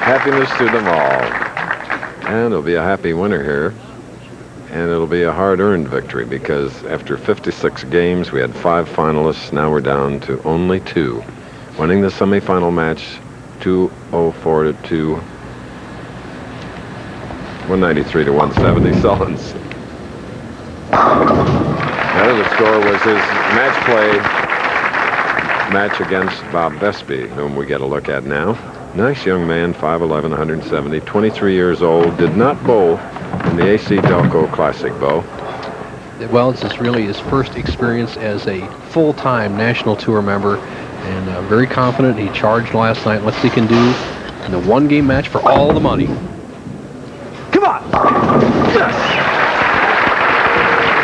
Happiness to them all. And it'll be a happy winner here. And it'll be a hard-earned victory because after 56 games, we had 5 finalists. Now we're down to only 2. Winning the semifinal match, 204 to 2, 193 to 170, Sullins. The other score was his match against Bob Vespi, whom we get a look at now. Nice young man, 5'11", 170, 23 years old, did not bowl in the AC Delco Classic, Bo. Well, this is really his first experience as a full-time national tour member, and very confident. He charged last night. Let's see what he can do in the one-game match for all the money. Come on! Yes!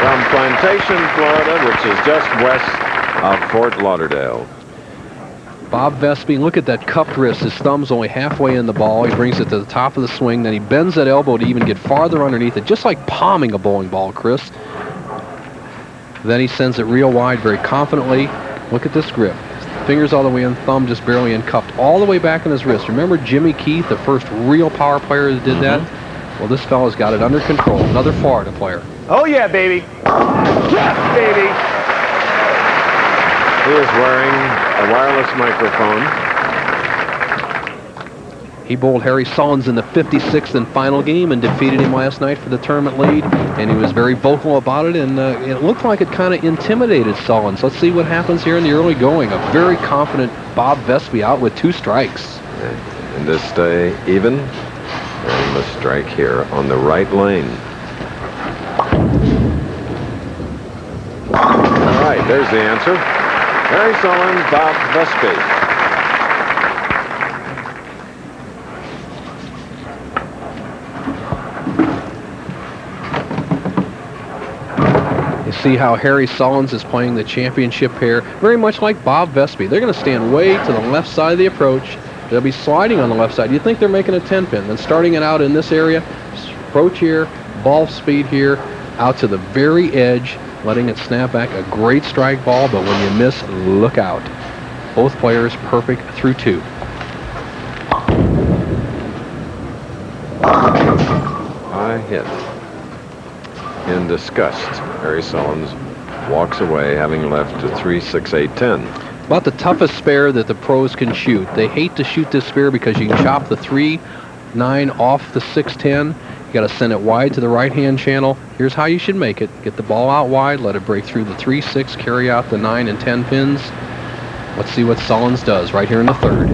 From Plantation, Florida, which is just west of Fort Lauderdale. Bob Vespi, look at that cupped wrist. His thumb's only halfway in the ball. He brings it to the top of the swing. Then he bends that elbow to even get farther underneath it, just like palming a bowling ball, Chris. Then he sends it real wide very confidently. Look at this grip. Fingers all the way in, thumb just barely in, cupped all the way back in his wrist. Remember Jimmy Keith, the first real power player that did that? Well, this fellow's got it under control. Another Florida player. Oh, yeah, baby. Yes, baby. He is wearing a wireless microphone. He bowled Harry Sullins in the 56th and final game and defeated him last night for the tournament lead, and he was very vocal about it, and it looked like it kind of intimidated Sullins. Let's see what happens here in the early going. A very confident Bob Vespi out with 2 strikes. And this stay even, and he must strike here on the right lane. All right, there's the answer. Harry Sullins, Bob Vespi. You see how Harry Sullins is playing the championship pair, very much like Bob Vespi. They're going to stand way to the left side of the approach. They'll be sliding on the left side. You think they're making a 10-pin, then starting it out in this area, approach here, ball speed here, out to the very edge, letting it snap back. A great strike ball, but when you miss, look out. Both players perfect through 2. High hit. In disgust, Harry Sullins walks away, having left to 3, 6, 8, 10. About the toughest spare that the pros can shoot. They hate to shoot this spare because you can chop the 3, 9 off the 6, 10. You got to send it wide to the right-hand channel. Here's how you should make it. Get the ball out wide, let it break through the 3, 6, carry out the 9 and 10 pins. Let's see what Sullins does right here in the 3rd.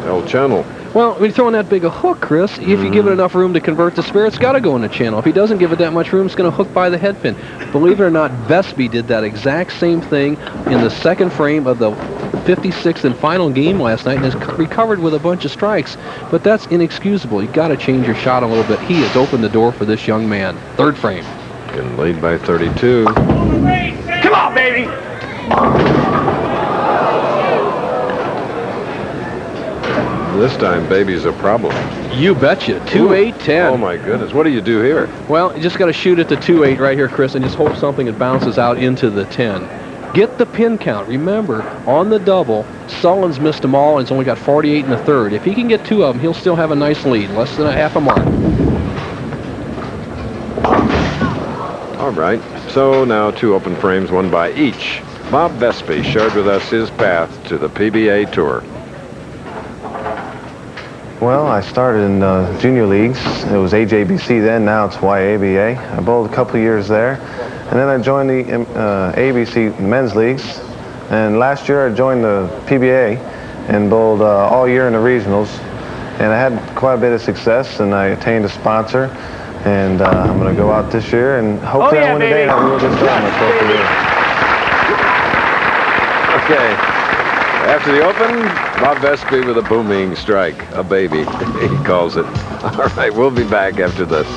El channel. Well, when you're throwing that big a hook, Chris, if you give it enough room to convert the spare, it's got to go in the channel. If he doesn't give it that much room, it's going to hook by the head pin. Believe it or not, Vespi did that exact same thing in the 2nd frame of the 56th and final game last night and has recovered with a bunch of strikes. But that's inexcusable. You've got to change your shot a little bit. He has opened the door for this young man. 3rd frame. In lead by 32. Come on, baby. This time, baby's a problem. You betcha. 2, 8, 10. Oh, my goodness. What do you do here? Well, you just got to shoot at the 2, 8 right here, Chris, and just hope something that bounces out into the 10. Get the pin count. Remember, on the double, Sullins missed them all and has only got 48 in the 3rd. If he can get 2 of them, he'll still have a nice lead, less than a half a mark. All right. So now 2 open frames, 1 by each. Bob Vespi shared with us his path to the PBA Tour. Well, I started in junior leagues. It was AJBC then, now it's YABA. I bowled a couple of years there. And then I joined the ABC men's leagues. And last year I joined the PBA and bowled all year in the regionals. And I had quite a bit of success, and I attained a sponsor. And I'm going to go out this year and hopefully I win a day and I will just start my 12th career. Okay. After the open, Bob Vespi with a booming strike. A baby, he calls it. All right, we'll be back after this.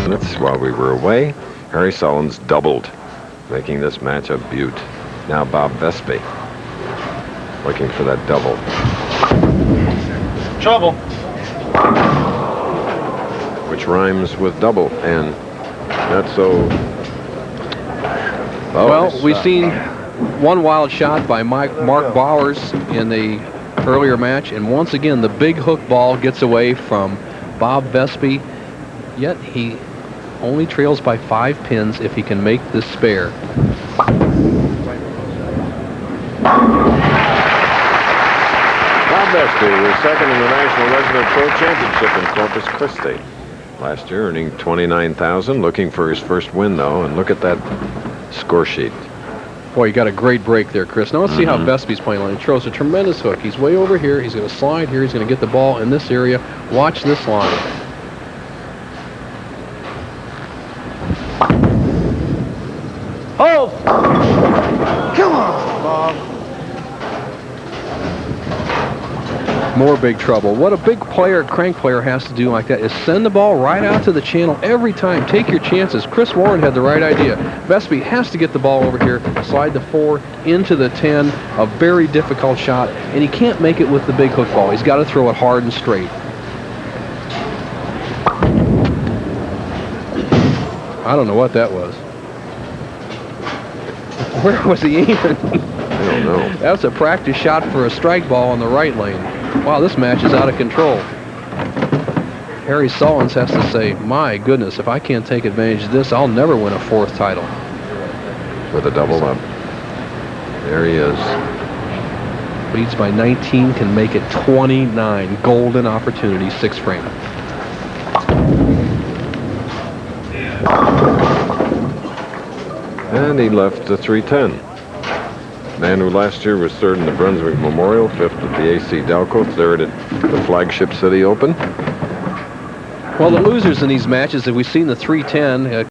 Minutes while we were away, Harry Sullins doubled, making this match a beaut. Now Bob Vespi looking for that double. Trouble. Which rhymes with double and not so Well, we've seen one wild shot by Mark Bowers in the earlier match, and once again the big hook ball gets away from Bob Vespi, yet he only trails by 5 pins if he can make this spare. Bob Vespi was second in the National Resident Pro Championship in Corpus Christi last year, earning $29,000, looking for his first win, though, and look at that score sheet. Boy, you got a great break there, Chris. Now let's see how Vespi's playing line. He throws a tremendous hook. He's way over here. He's going to slide here. He's going to get the ball in this area. Watch this line. Oh! Come on, Bob. More big trouble. What a big player, crank player, has to do like that is send the ball right out to the channel every time. Take your chances. Chris Warren had the right idea. Vespi has to get the ball over here, slide the 4 into the 10, a very difficult shot, and he can't make it with the big hook ball. He's got to throw it hard and straight. I don't know what that was. Where was he aiming? I don't know. That's a practice shot for a strike ball on the right lane. Wow, this match is out of control. Harry Sullins has to say, my goodness, if I can't take advantage of this, I'll never win a 4th title. With a double up. There he is. Leads by 19, can make it 29. Golden opportunity, 6 frame. And he left the 310. Man who last year was 3rd in the Brunswick Memorial, 5th at the AC Delco, 3rd at the Flagship City Open. Well, the losers in these matches, if we've seen the 310,